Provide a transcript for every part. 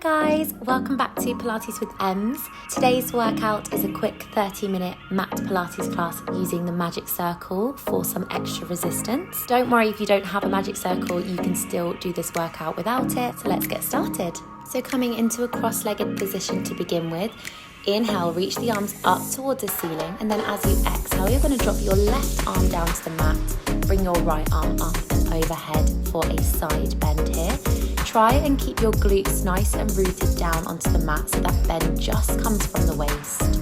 Guys, welcome back to Pilates with Ems. Today's workout is a quick 30-minute mat Pilates class using the magic circle for some extra resistance. Don't worry if you don't have a magic circle, you can still do this workout without it. So let's get started. So coming into a cross-legged position to begin with, inhale, reach the arms up towards the ceiling, and then as you exhale, you're going to drop your left arm down to the mat, bring your right arm up and overhead for a side bend here. Try and keep your glutes nice and rooted down onto the mat so that bend just comes from the waist.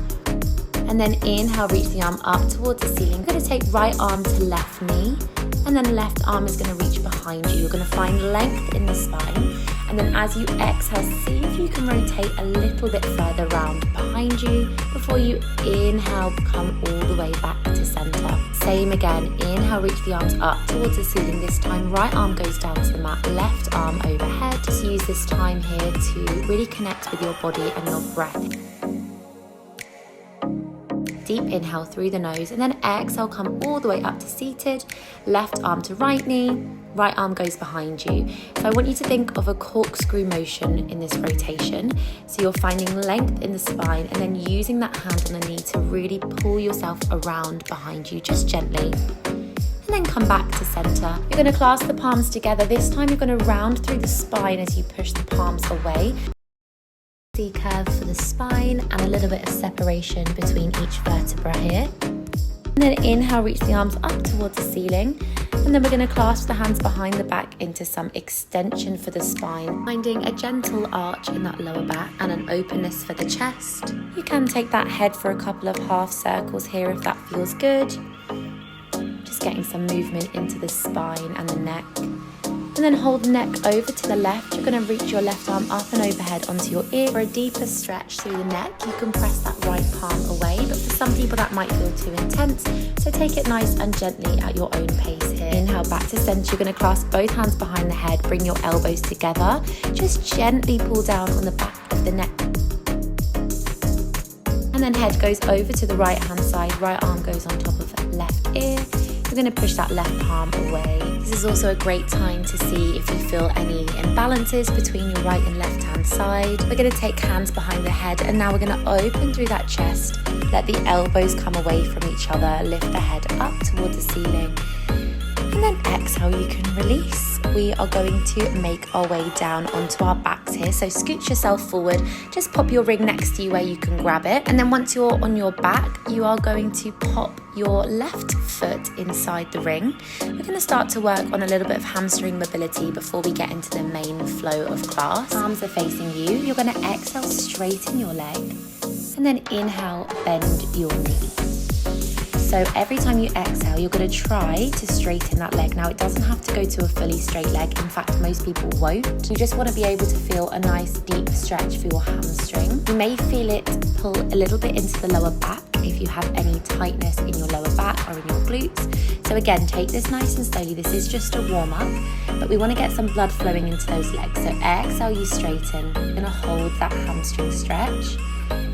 And then inhale, reach the arm up towards the ceiling. You're going to take right arm to left knee, and then left arm is going to reach behind you. You're going to find length in the spine. And then as you exhale, see if you can rotate a little bit further round behind you before you inhale, come all the way back to center. Same again, inhale, reach the arms up towards the ceiling. This time, right arm goes down to the mat, left arm overhead. Just use this time here to really connect with your body and your breath. Deep inhale through the nose, and then exhale, come all the way up to seated. Left arm to right knee, right arm goes behind you. So I want you to think of a corkscrew motion in this rotation. So you're finding length in the spine and then using that hand on the knee to really pull yourself around behind you, just gently. And then come back to center. You're going to clasp the palms together. This time you're going to round through the spine as you push the palms away. Curve for the spine and a little bit of separation between each vertebra here. And then inhale, reach the arms up towards the ceiling, and then we're going to clasp the hands behind the back into some extension for the spine, finding a gentle arch in that lower back and an openness for the chest. You can take that head for a couple of half circles here if that feels good. Just getting some movement into the spine and the neck. And then hold the neck over to the left. You're going to reach your left arm up and overhead onto your ear. For a deeper stretch through the neck, you can press that right palm away, but for some people that might feel too intense, so take it nice and gently at your own pace here. Inhale, back to center. You're going to clasp both hands behind the head, bring your elbows together. Just gently pull down on the back of the neck. And then head goes over to the right hand side, right arm goes on top of left ear. You're going to push that left palm away. This is also a great time to see if you feel any imbalances between your right and left hand side. We're going to take hands behind the head, and now we're going to open through that chest. Let the elbows come away from each other. Lift the head up towards the ceiling. And then exhale, you can release. We are going to make our way down onto our backs here. So scoot yourself forward. Just pop your ring next to you where you can grab it. And then once you're on your back, you are going to pop your left foot inside the ring. We're going to start to work on a little bit of hamstring mobility before we get into the main flow of class. Arms are facing you. You're going to exhale, straighten your leg. And then inhale, bend your knee. So every time you exhale, you're going to try to straighten that leg. Now, it doesn't have to go to a fully straight leg. In fact, most people won't. You just want to be able to feel a nice deep stretch for your hamstring. You may feel it pull a little bit into the lower back if you have any tightness in your lower back or in your glutes. So again, take this nice and slowly. This is just a warm-up, but we want to get some blood flowing into those legs. So exhale, you straighten. You're going to hold that hamstring stretch.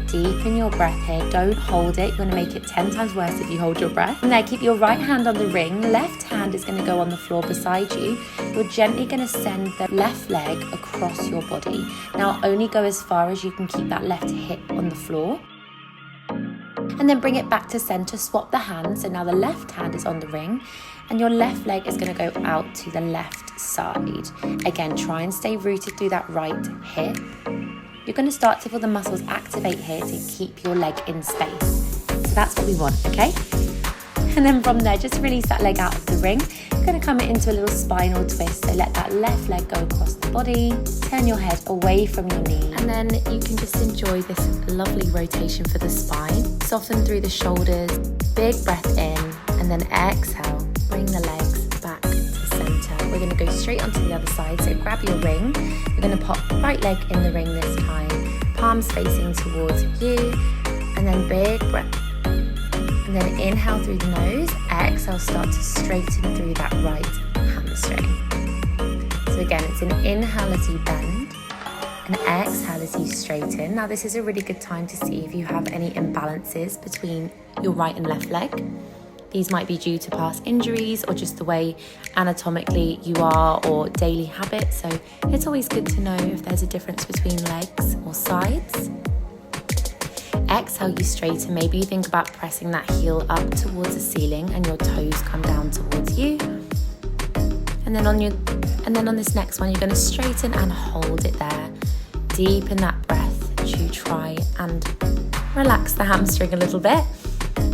Deepen your breath here. Don't hold it. You're going to make it 10 times worse if you hold your breath. And there, keep your right hand on the ring. Left hand is going to go on the floor beside you. You're gently going to send the left leg across your body. Now, only go as far as you can keep that left hip on the floor. And then bring it back to center. Swap the hands. So now the left hand is on the ring, and your left leg is going to go out to the left side. Again, try and stay rooted through that right hip. You're going to start to feel the muscles activate here to keep your leg in space. So that's what we want, okay? And then from there, just release that leg out of the ring. You're going to come into a little spinal twist. So let that left leg go across the body. Turn your head away from your knee. And then you can just enjoy this lovely rotation for the spine. Soften through the shoulders. Big breath in. And then exhale. Bring the legs back to center. We're going to go straight onto the other side. So grab your ring. You're going to pop right leg in the ring this time. Palms facing towards you. And then big breath. And then inhale through the nose. Exhale, start to straighten through that right hamstring. So again, it's an inhale as you bend. An exhale as you straighten. Now this is a really good time to see if you have any imbalances between your right and left leg. These might be due to past injuries or just the way anatomically you are or daily habits. So it's always good to know if there's a difference between legs or sides. Exhale, you straighten. Maybe you think about pressing that heel up towards the ceiling and your toes come down towards you. And then on this next one, you're going to straighten and hold it there. Deepen that breath to try and relax the hamstring a little bit.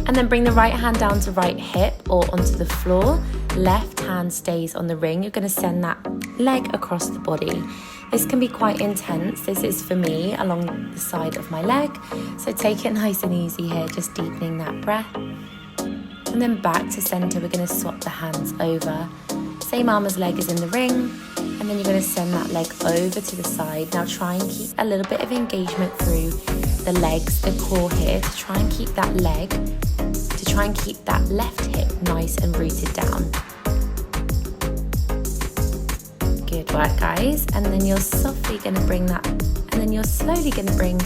And then bring the right hand down to right hip or onto the floor. Left hand stays on the ring. You're going to send that leg across the body. This can be quite intense. This is for me along the side of my leg. So take it nice and easy here, just deepening that breath. And then back to center, we're going to swap the hands over. Same arm as leg is in the ring. And then you're going to send that leg over to the side. Now try and keep a little bit of engagement through the legs, the core here, to try and keep that leg, to try and keep that left hip nice and rooted down. Good work, guys. And then you're softly going to bring that, and then you're slowly going to bring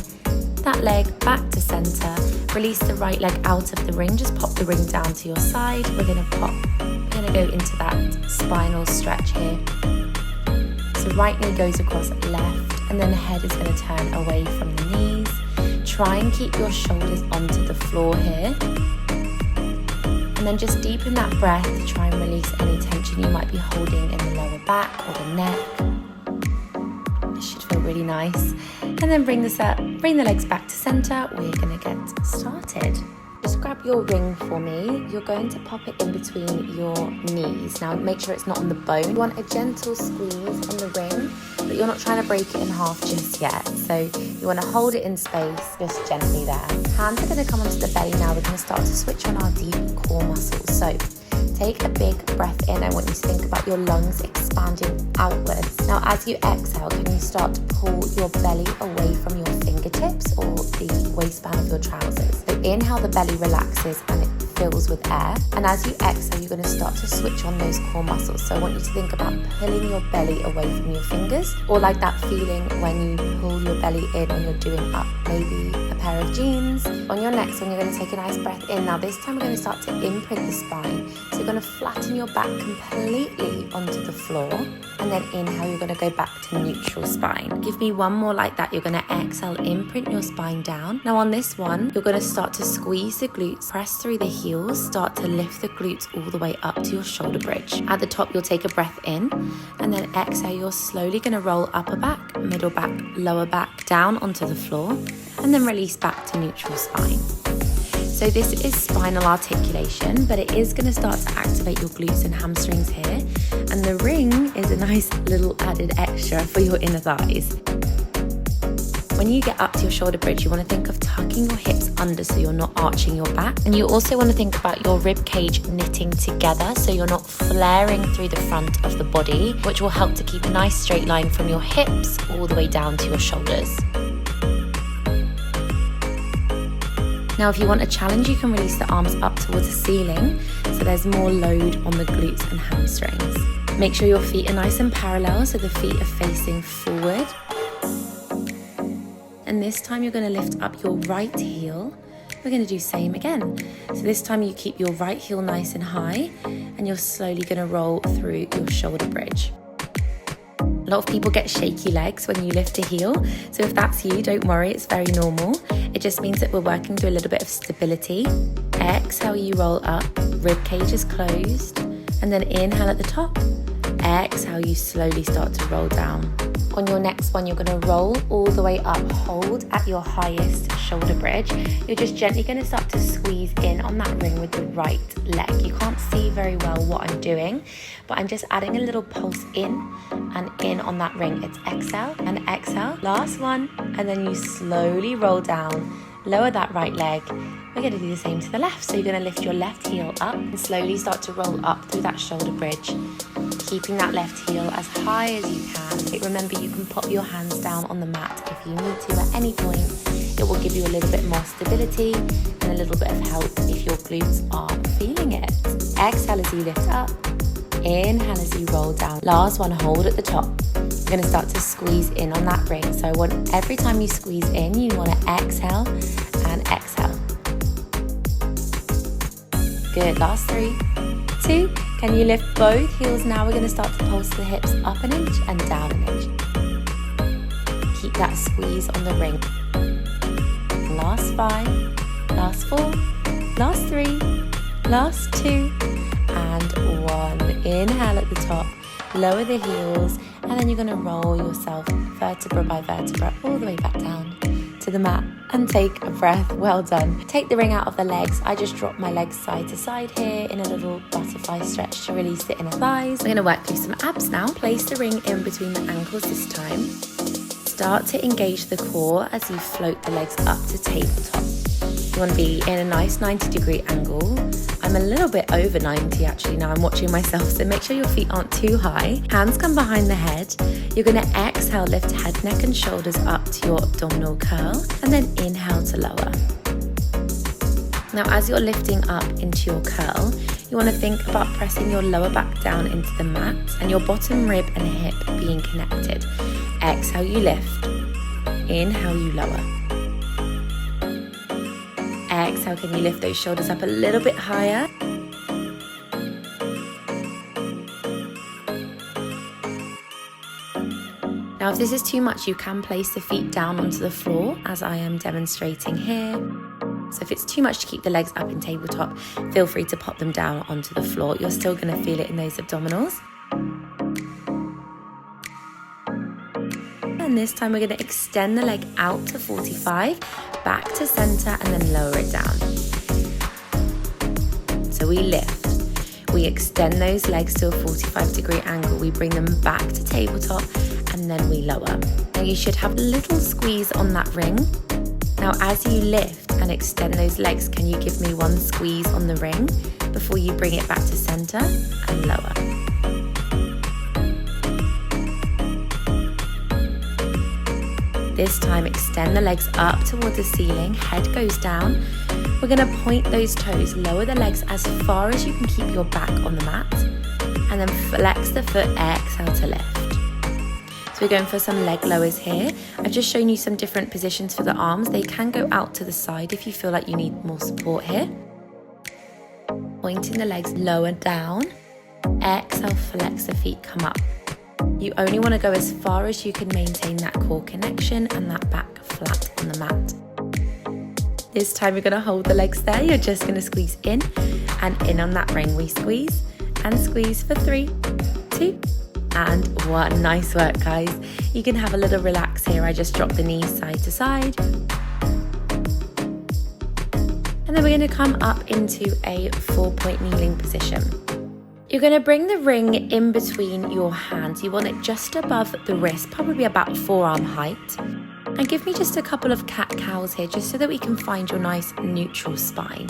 that leg back to center. Release the right leg out of the ring. Just pop the ring down to your side. We're going to go into that spinal stretch here. So right knee goes across left, and then the head is going to turn away from the knees. Try and keep your shoulders onto the floor here. And then just deepen that breath to try and release any tension you might be holding in the lower back or the neck. This should feel really nice. And then bring the legs back to center. We're going to get started. Just grab your ring for me. You're going to pop it in between your knees. Now make sure it's not on the bone. You want a gentle squeeze on the ring, but you're not trying to break it in half just yet. So you want to hold it in space, just gently there. Hands are going to come onto the belly now. We're going to start to switch on our deep core muscles. So take a big breath in. I want you to think about your lungs expanding outwards. Now as you exhale, can you start to pull your belly away from your fingertips or the waistband of your trousers? So inhale, the belly relaxes and it fills with air. And as you exhale, you're going to start to switch on those core muscles. So I want you to think about pulling your belly away from your fingers, or like that feeling when you pull your belly in when you're doing up maybe a pair of jeans. On your next one, you're going to take a nice breath in. Now this time we're going to start to imprint the spine. So you're going to flatten your back completely onto the floor, and then inhale, you're going to go back to neutral spine. Give me one more like that. You're going to exhale, imprint your spine down. Now on this one, you're going to start to squeeze the glutes, press through the heels, start to lift the glutes all the way up to your shoulder bridge. At the top, you'll take a breath in, and then exhale, you're slowly going to roll upper back, middle back, lower back, down onto the floor, and then release back to neutral spine. So this is spinal articulation, but it is going to start to activate your glutes and hamstrings here. And the ring is a nice little added extra for your inner thighs. When you get up to your shoulder bridge, you want to think of tucking your hips under so you're not arching your back. And you also want to think about your rib cage knitting together so you're not flaring through the front of the body, which will help to keep a nice straight line from your hips all the way down to your shoulders. Now, if you want a challenge, you can release the arms up towards the ceiling so there's more load on the glutes and hamstrings. Make sure your feet are nice and parallel so the feet are facing forward. And this time you're going to lift up your right heel. We're going to do same again. So this time you keep your right heel nice and high, and you're slowly going to roll through your shoulder bridge. A lot of people get shaky legs when you lift a heel, so if that's you, don't worry, it's very normal. It just means that we're working through a little bit of stability. Exhale, you roll up, rib cage is closed, and then inhale at the top. Exhale, you slowly start to roll down. On your next one, you're going to roll all the way up, hold at your highest shoulder bridge. You're just gently going to start to squeeze in on that ring with the right leg. You can't see very well what I'm doing, but I'm just adding a little pulse in and in on that ring. It's exhale and exhale. Last one, and then you slowly roll down. Lower that right leg. We're going to do the same to the left. So you're going to lift your left heel up and slowly start to roll up through that shoulder bridge, keeping that left heel as high as you can. Remember, you can pop your hands down on the mat if you need to at any point. It will give you a little bit more stability and a little bit of help if your glutes are feeling it. Exhale as you lift up. Inhale as you roll down. Last one, hold at the top. You're going to start to squeeze in on that ring. So I want every time you squeeze in, you want to exhale and exhale. Good, last 3, 2. Can you lift both heels? Now we're going to start to pulse the hips up an inch and down an inch. Keep that squeeze on the ring. Last 5, last 4, last 3, last 2, and 1. Inhale at the top, lower the heels, and then you're going to roll yourself vertebra by vertebra all the way back down to the mat and take a breath. Well done. Take the ring out of the legs. I just drop my legs side to side here in a little butterfly stretch to release the inner thighs. We're going to work through some abs now. Place the ring in between the ankles this time. Start to engage the core as you float the legs up to tabletop. You want to be in a nice 90-degree angle. I'm a little bit over 90 actually now I'm watching myself, so make sure your feet aren't too high. Hands come behind the head. You're going to exhale, lift head, neck and shoulders up to your abdominal curl, and then inhale to lower. Now as you're lifting up into your curl, you want to think about pressing your lower back down into the mat and your bottom rib and hip being connected. Exhale, you lift. Inhale, you lower. Exhale, can you lift those shoulders up a little bit higher? Now, if this is too much, you can place the feet down onto the floor, as I am demonstrating here. So if it's too much to keep the legs up in tabletop, feel free to pop them down onto the floor. You're still going to feel it in those abdominals. And this time we're going to extend the leg out to 45, back to center, and then lower it down. So we lift, we extend those legs to a 45-degree angle, we bring them back to tabletop, and then we lower. Now you should have a little squeeze on that ring. Now as you lift and extend those legs, can you give me one squeeze on the ring before you bring it back to center and lower? This time, extend the legs up towards the ceiling, head goes down. We're going to point those toes, lower the legs as far as you can keep your back on the mat, and then flex the foot, exhale to lift. So we're going for some leg lowers here. I've just shown you some different positions for the arms. They can go out to the side if you feel like you need more support here. Pointing the legs lower down, exhale, flex the feet, come up. You only want to go as far as you can maintain that core connection and that back flat on the mat. This time you're going to hold the legs there. You're just going to squeeze in and in on that ring. We squeeze and squeeze for 3, 2, and 1. Nice work, guys. You can have a little relax here. I just drop the knees side to side. And then we're going to come up into a 4-point kneeling position. You're going to bring the ring in between your hands. You want it just above the wrist, probably about forearm height. And give me just a couple of cat-cows here, just so that we can find your nice neutral spine.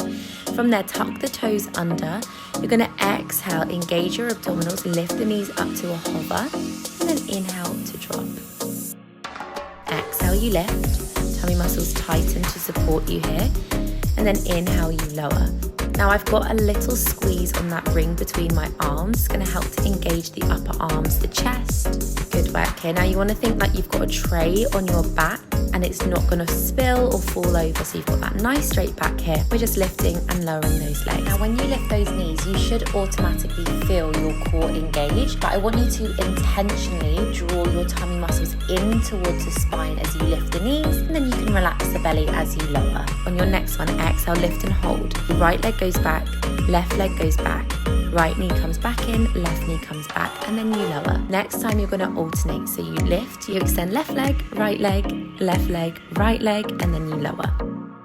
From there, tuck the toes under. You're going to exhale, engage your abdominals, lift the knees up to a hover, and then inhale to drop. Exhale, you lift. Tummy muscles tighten to support you here. And then inhale, you lower. Now I've got a little squeeze on that ring between my arms. It's going to help to engage the upper arms, the chest. Good work here. Now you want to think like you've got a tray on your back and it's not going to spill or fall over. So you've got that nice straight back here. We're just lifting and lowering those legs. Now when you lift those knees, you should automatically feel your core engaged, but I want you to intentionally draw your tummy muscles in towards the spine as you lift the knees, and then you can relax the belly as you lower. On your next one, exhale, lift and hold. The right leg goes back, left leg goes back, right knee comes back in, left knee comes back, and then you lower. Next time you're going to alternate. So you lift, you extend left leg, right leg, right leg, and then you lower.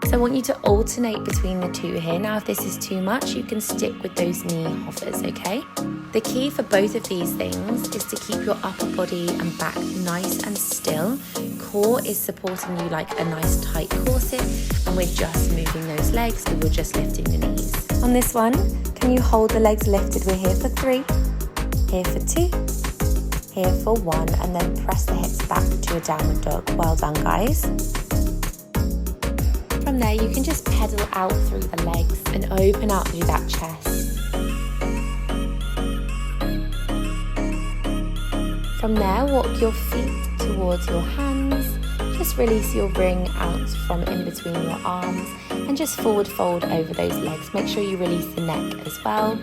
So I want you to alternate between the two here. Now if this is too much, you can stick with those knee hovers, okay? The key for both of these things is to keep your upper body and back nice and still. Core is supporting you like a nice tight corset, and we're just moving those legs, so we're just lifting the knees. On this one, can you hold the legs lifted? We're here for 3, here for 2, here for 1, and then press the hips back to a downward dog. Well done, guys. From there, you can just pedal out through the legs and open out through that chest. From there, walk your feet towards your hands. just release your ring out from in between your arms and just forward fold over those legs. Make sure you release the neck as well.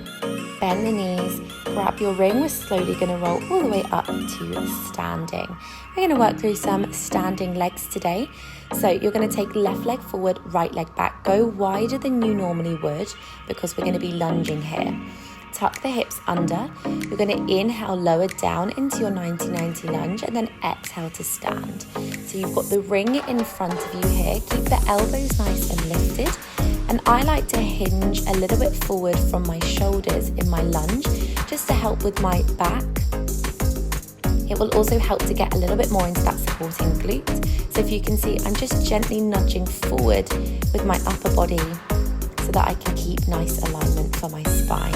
Bend the knees, grab your ring. We're slowly going to roll all the way up to standing. We're going to work through some standing legs today. So you're going to take left leg forward, right leg back. Go wider than you normally would because we're going to be lunging here. Tuck the hips under. You're going to inhale, lower down into your 90-90 lunge and then exhale to stand. So you've got the ring in front of you here. Keep the elbows nice and lifted. And I like to hinge a little bit forward from my shoulders in my lunge just to help with my back. It will also help to get a little bit more into that supporting glute. So if you can see, I'm just gently nudging forward with my upper body so that I can keep nice alignment for my spine.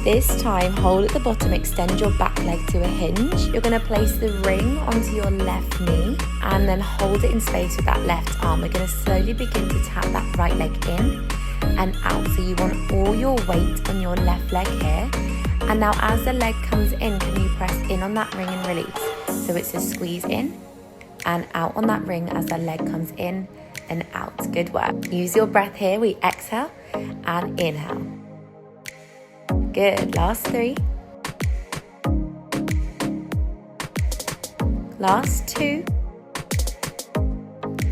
This time, hold at the bottom, extend your back leg to a hinge. You're going to place the ring onto your left knee and then hold it in space with that left arm. We're going to slowly begin to tap that right leg in and out. So you want all your weight on your left leg here. And now as the leg comes in, can you press in on that ring and release? So it's a squeeze in and out on that ring as the leg comes in and out. Good work. Use your breath here. We exhale and inhale. Good. Last 3. Last 2.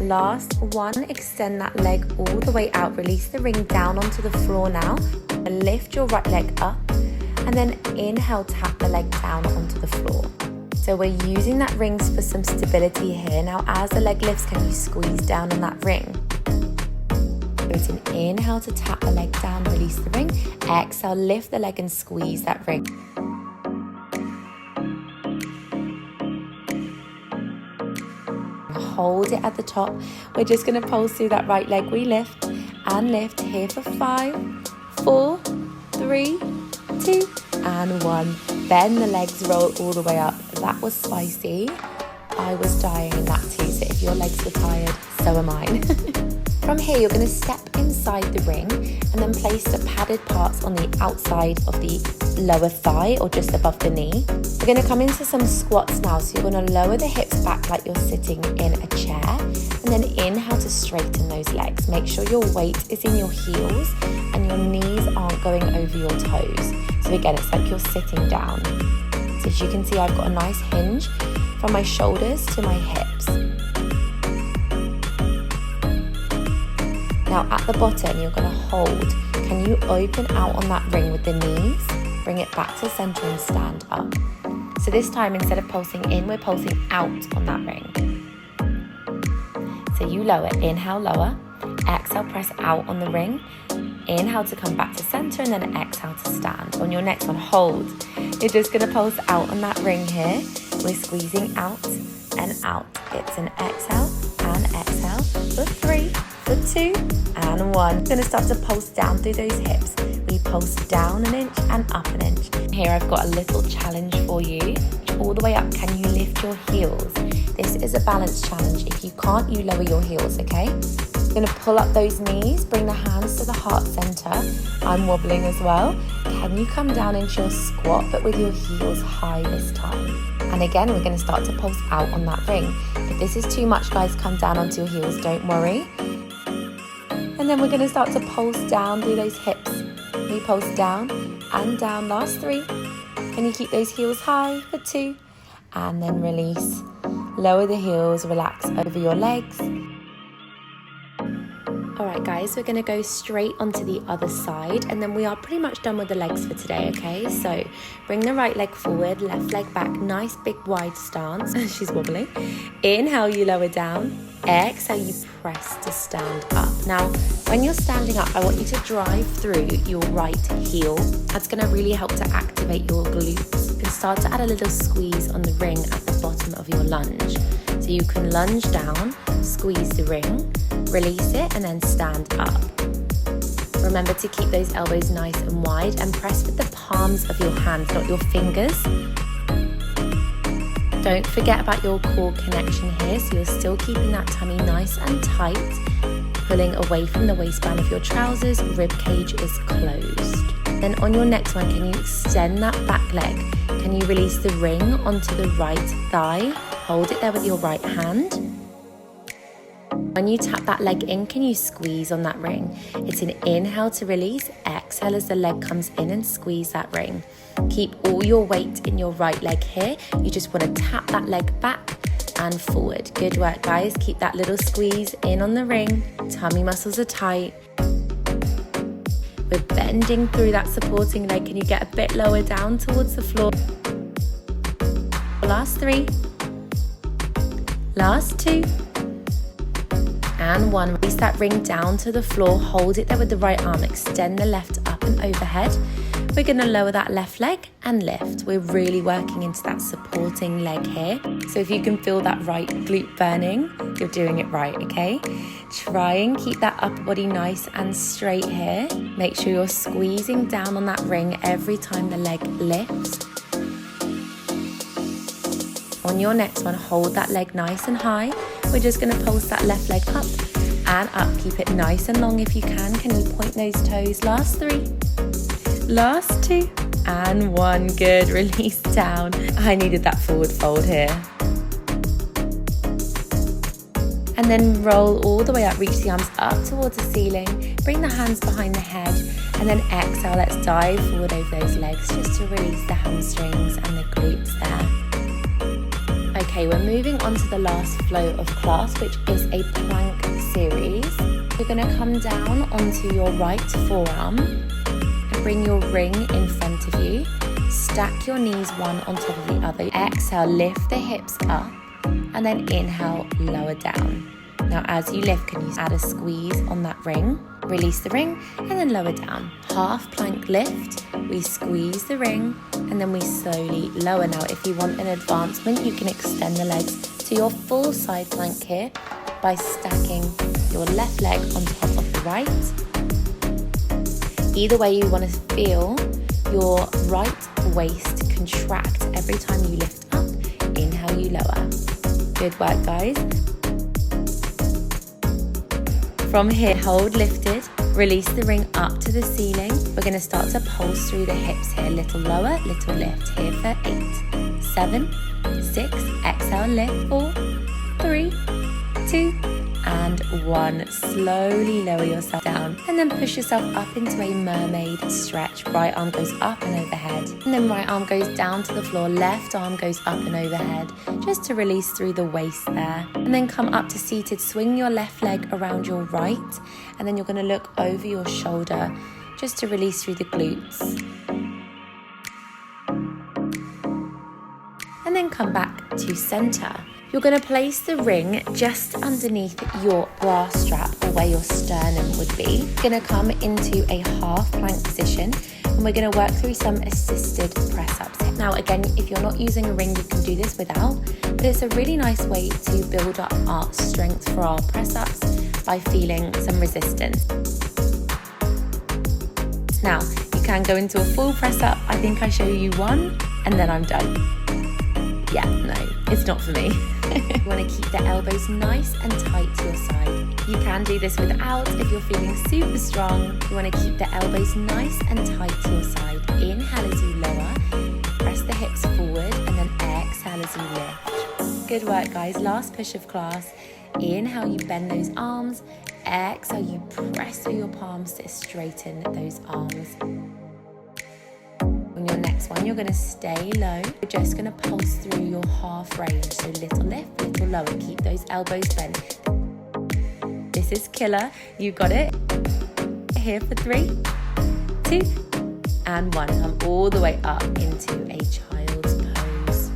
Last 1. Extend that leg all the way out. Release the ring down onto the floor now. And lift your right leg up. And then inhale, tap the leg down onto the floor. So we're using that ring for some stability here. Now as the leg lifts, can you squeeze down on that ring? So it's an inhale to tap the leg down, release the ring. Exhale, lift the leg and squeeze that ring. Hold it at the top. We're just going to pulse through that right leg. We lift and lift here for 5, 4, 3, 2, and 1. Bend the legs, roll all the way up. That was spicy. I was dying in that too, so if your legs were tired, so am I. From here, you're going to step inside the ring and then place the padded parts on the outside of the lower thigh or just above the knee. We're going to come into some squats now, so you're going to lower the hips back like you're sitting in a chair and then inhale to straighten those legs. Make sure your weight is in your heels and your knees aren't going over your toes. So again, it's like you're sitting down. So as you can see, I've got a nice hinge from my shoulders to my hips. Now at the bottom, you're going to hold. Can you open out on that ring with the knees? Bring it back to center and stand up. So this time, instead of pulsing in, we're pulsing out on that ring. So you lower, inhale, lower. Exhale, press out on the ring. Inhale to come back to center and then exhale to stand. On your next one, hold. You're just going to pulse out on that ring here. We're squeezing out and out. It's an exhale and exhale for 3, for 2, and 1. We're going to start to pulse down through those hips. We pulse down an inch and up an inch. Here I've got a little challenge for you. All the way up, can you lift your heels? This is a balance challenge. If you can't, you lower your heels, okay? You're going to pull up those knees, bring the hands to the heart center. I'm wobbling as well. Can you come down into your squat, but with your heels high this time? And again, we're going to start to pulse out on that ring. If this is too much, guys, come down onto your heels, don't worry. And then we're going to start to pulse down through those hips. We pulse down and down. Last 3. Can you keep those heels high for 2? And then release. Lower the heels, relax over your legs. Alright guys, we're going to go straight onto the other side and then we are pretty much done with the legs for today, okay? So bring the right leg forward, left leg back, nice big wide stance. She's wobbling. Inhale, you lower down. Exhale, you press to stand up. Now, when you're standing up, I want you to drive through your right heel. That's going to really help to activate your glutes. You can start to add a little squeeze on the ring at the bottom of your lunge. So you can lunge down, squeeze the ring, release it, and then stand up. Remember to keep those elbows nice and wide and press with the palms of your hands, not your fingers. Don't forget about your core connection here, so you're still keeping that tummy nice and tight, pulling away from the waistband of your trousers, rib cage is closed. Then on your next one, can you extend that back leg? Can you release the ring onto the right thigh? Hold it there with your right hand. When you tap that leg in, can you squeeze on that ring? It's an inhale to release, exhale as the leg comes in and squeeze that ring. Keep all your weight in your right leg here. You just want to tap that leg back and forward. Good work, guys. Keep that little squeeze in on the ring. Tummy muscles are tight. We're bending through that supporting leg. Can you get a bit lower down towards the floor? Last 3. Last 2. And 1. Release that ring down to the floor. Hold it there with the right arm. Extend the left up and overhead. We're going to lower that left leg and lift. We're really working into that supporting leg here. So if you can feel that right glute burning, you're doing it right, okay? Try and keep that upper body nice and straight here. Make sure you're squeezing down on that ring every time the leg lifts. On your next one, hold that leg nice and high. We're just going to pulse that left leg up and up. Keep it nice and long if you can. Can you point those toes? Last 3. Last 2 and 1. Good. Release down. I needed that forward fold here. And then roll all the way up. Reach the arms up towards the ceiling. Bring the hands behind the head. And then exhale. Let's dive forward over those legs just to release the hamstrings and the glutes there. Okay, we're moving on to the last flow of class, which is a plank series. You're going to come down onto your right forearm and bring your ring in front of you. Stack your knees one on top of the other. Exhale, lift the hips up, and then inhale, lower down. Now as you lift, can you add a squeeze on that ring? Release the ring and then lower down. Half plank lift, we squeeze the ring and then we slowly lower. Now if you want an advancement, you can extend the legs to your full side plank here by stacking your left leg on top of the right. Either way, you want to feel your right waist contract every time you lift up. Inhale, you lower. Good work, guys. From here, hold lifted, release the ring up to the ceiling. We're going to start to pulse through the hips here. Little lower, little lift. Here for 8, 7, 6. Exhale, lift. 4, 3, 2, and 1. Slowly lower yourself down and then push yourself up into a mermaid stretch. Right arm goes up and overhead, and then right arm goes down to the floor. Left arm goes up and overhead, just to release through the waist there. And then come up to seated. Swing your left leg around your right, and then you're going to look over your shoulder just to release through the glutes. And then come back to center. You're going to place the ring just underneath your bra strap, or where your sternum would be. You're going to come into a half plank position, and we're going to work through some assisted press-ups. Now again, if you're not using a ring, you can do this without, but it's a really nice way to build up our strength for our press-ups by feeling some resistance. Now, you can go into a full press-up. I think I show you one, and then I'm done. Yeah, no, it's not for me. You want to keep the elbows nice and tight to your side. You can do this without if you're feeling super strong. You want to keep the elbows nice and tight to your side. Inhale as you lower, press the hips forward, and then exhale as you lift. Good work, guys. Last push of class. Inhale, you bend those arms. Exhale, you press through your palms to straighten those arms. On your next one, you're going to stay low. You're just going to pulse through your half range. So little lift, little lower. Keep those elbows bent. This is killer. You got it. Here for 3, 2, and 1. Come all the way up into a child's pose.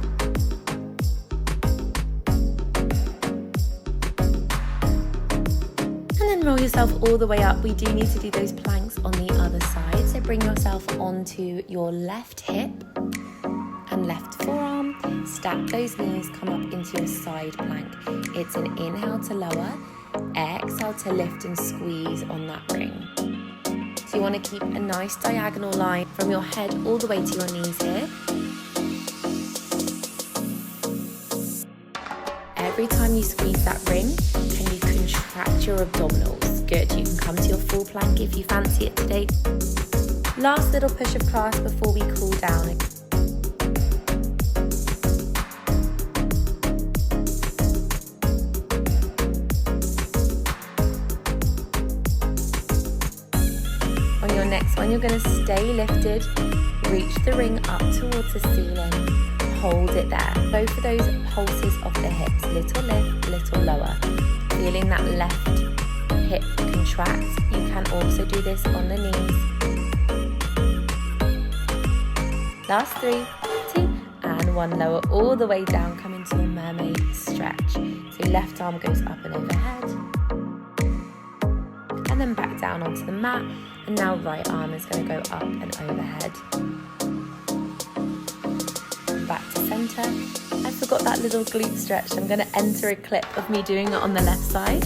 And then roll yourself all the way up. We do need to do those planks on the other side. So bring yourself onto your left hip and left forearm. Stack those knees, come up into your side plank. It's an inhale to lower, exhale to lift and squeeze on that ring. So you want to keep a nice diagonal line from your head all the way to your knees here. Every time you squeeze that ring, can you contract your abdominals? Good. You can come to your full plank if you fancy it today. Last little push of class before we cool down. your next one, you're going to stay lifted, reach the ring up towards the ceiling, hold it there. Go for those pulses of the hips, little lift, little lower. Feeling that left hip contract. You can also do this on the knees. Last 3, 2, and 1. Lower all the way down, come into a mermaid stretch. So left arm goes up and overhead. And then back down onto the mat. And now right arm is going to go up and overhead. Back to center. I forgot that little glute stretch. I'm going to enter a clip of me doing it on the left side.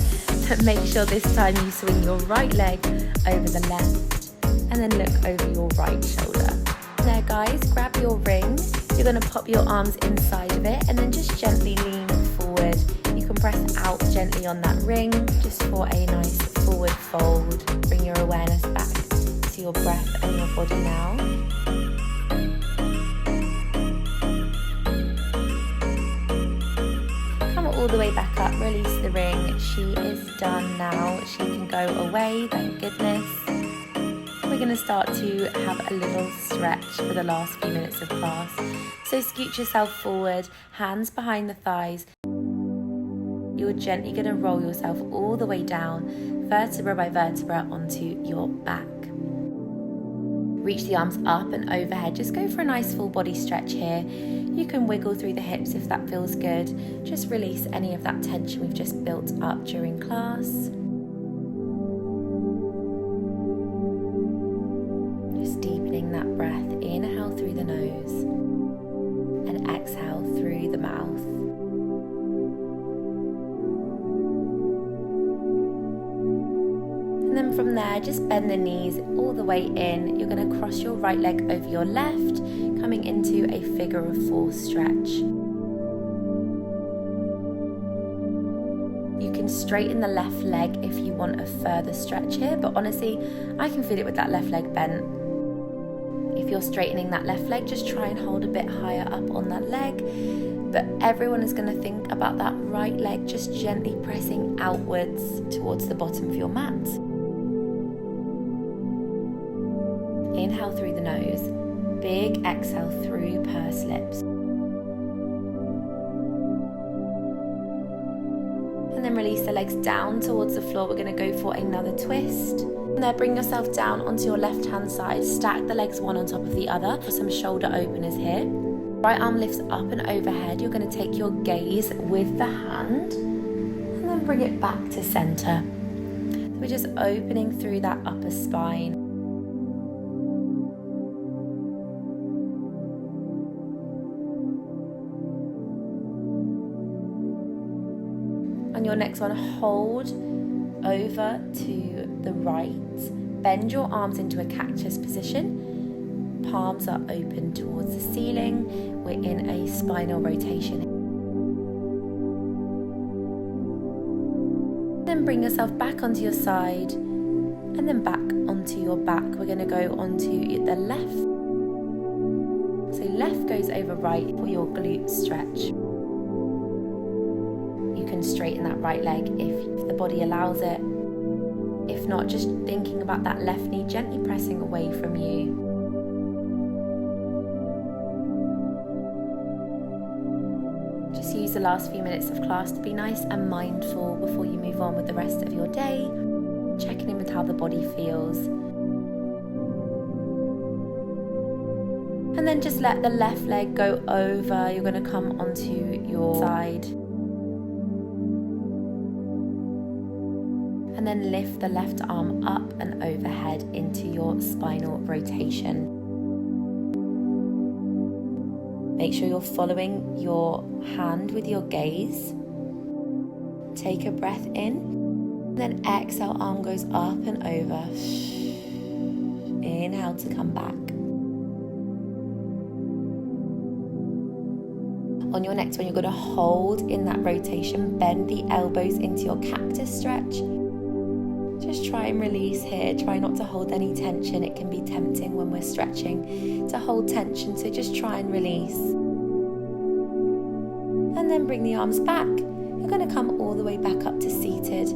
But make sure this time you swing your right leg over the left and then look over your right shoulder. There guys, grab your ring. You're going to pop your arms inside of it and then just gently lean forward. You can press out gently on that ring just for a nice forward fold. Bring your awareness back to your breath and your body now. Come all the way back up, release the ring. She is done now. She can go away, thank goodness. We're going to start to have a little stretch for the last few minutes of class. So scoot yourself forward, hands behind the thighs. You're gently going to roll yourself all the way down, vertebra by vertebra, onto your back. Reach the arms up and overhead. Just go for a nice full body stretch here. You can wiggle through the hips if that feels good. Just release any of that tension we've just built up during class. Just deepening that breath. Inhale through the nose and exhale through the mouth. And then from there, just bend the knees all the way in. You're going to cross your right leg over your left, coming into a figure of 4 stretch. You can straighten the left leg if you want a further stretch here, but honestly, I can feel it with that left leg bent. If you're straightening that left leg, just try and hold a bit higher up on that leg. But everyone is going to think about that right leg just gently pressing outwards towards the bottom of your mat. Inhale through the nose, big exhale through pursed lips. And then release the legs down towards the floor. We're going to go for another twist. And then bring yourself down onto your left hand side. Stack the legs one on top of the other for some shoulder openers here. Right arm lifts up and overhead. You're going to take your gaze with the hand and then bring it back to center. So we're just opening through that upper spine. On your next one, hold over to the right. Bend your arms into a cactus position. Palms are open towards the ceiling. We're in a spinal rotation. Then bring yourself back onto your side and then back onto your back. We're going to go onto the left. So left goes over right for your glute stretch. You can straighten that right leg if the body allows it. If not, just thinking about that left knee gently pressing away from you. Just use the last few minutes of class to be nice and mindful before you move on with the rest of your day, checking in with how the body feels. And then just let the left leg go over. You're going to come onto your side. And then lift the left arm up and overhead into your spinal rotation. Make sure you're following your hand with your gaze. Take a breath in, then exhale, arm goes up and over. Inhale to come back. On your next one, you're going to hold in that rotation, bend the elbows into your cactus stretch. Just try and release here. Try not to hold any tension. It can be tempting when we're stretching to hold tension, so just try and release. And then bring the arms back. You're going to come all the way back up to seated.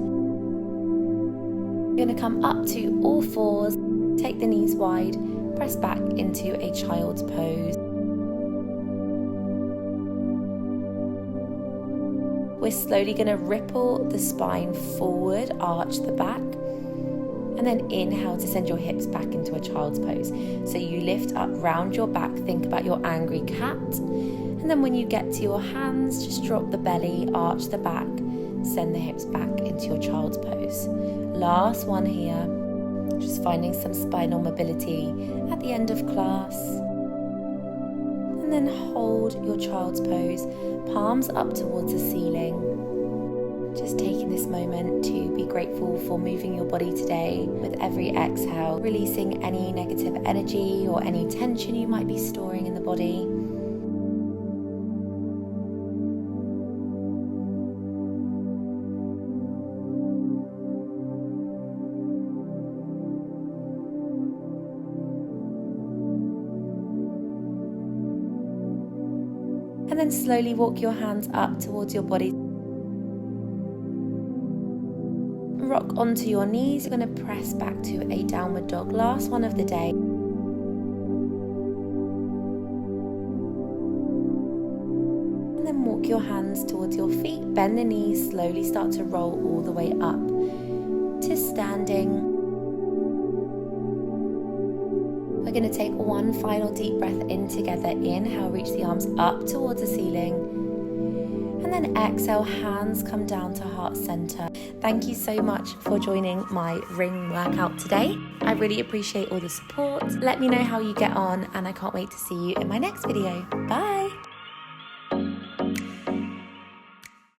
You're going to come up to all fours. Take the knees wide, press back into a child's pose. We're slowly going to ripple the spine forward, arch the back, and then inhale to send your hips back into a child's pose. So you lift up, round your back, think about your angry cat, and then when you get to your hands, just drop the belly, arch the back, send the hips back into your child's pose. Last one here, just finding some spinal mobility at the end of class. And then hold your child's pose, palms up towards the ceiling. Just taking this moment to be grateful for moving your body today. With every exhale, releasing any negative energy or any tension you might be storing in the body. And then slowly walk your hands up towards your body. Rock onto your knees. You're going to press back to a downward dog. Last one of the day. And then walk your hands towards your feet. Bend the knees. Slowly start to roll all the way up to standing. We're going to take one final deep breath in together. Inhale, reach the arms up towards the ceiling. And then exhale, hands come down to heart center. Thank you so much for joining my ring workout today. I really appreciate all the support. Let me know how you get on, and I can't wait to see you in my next video. Bye!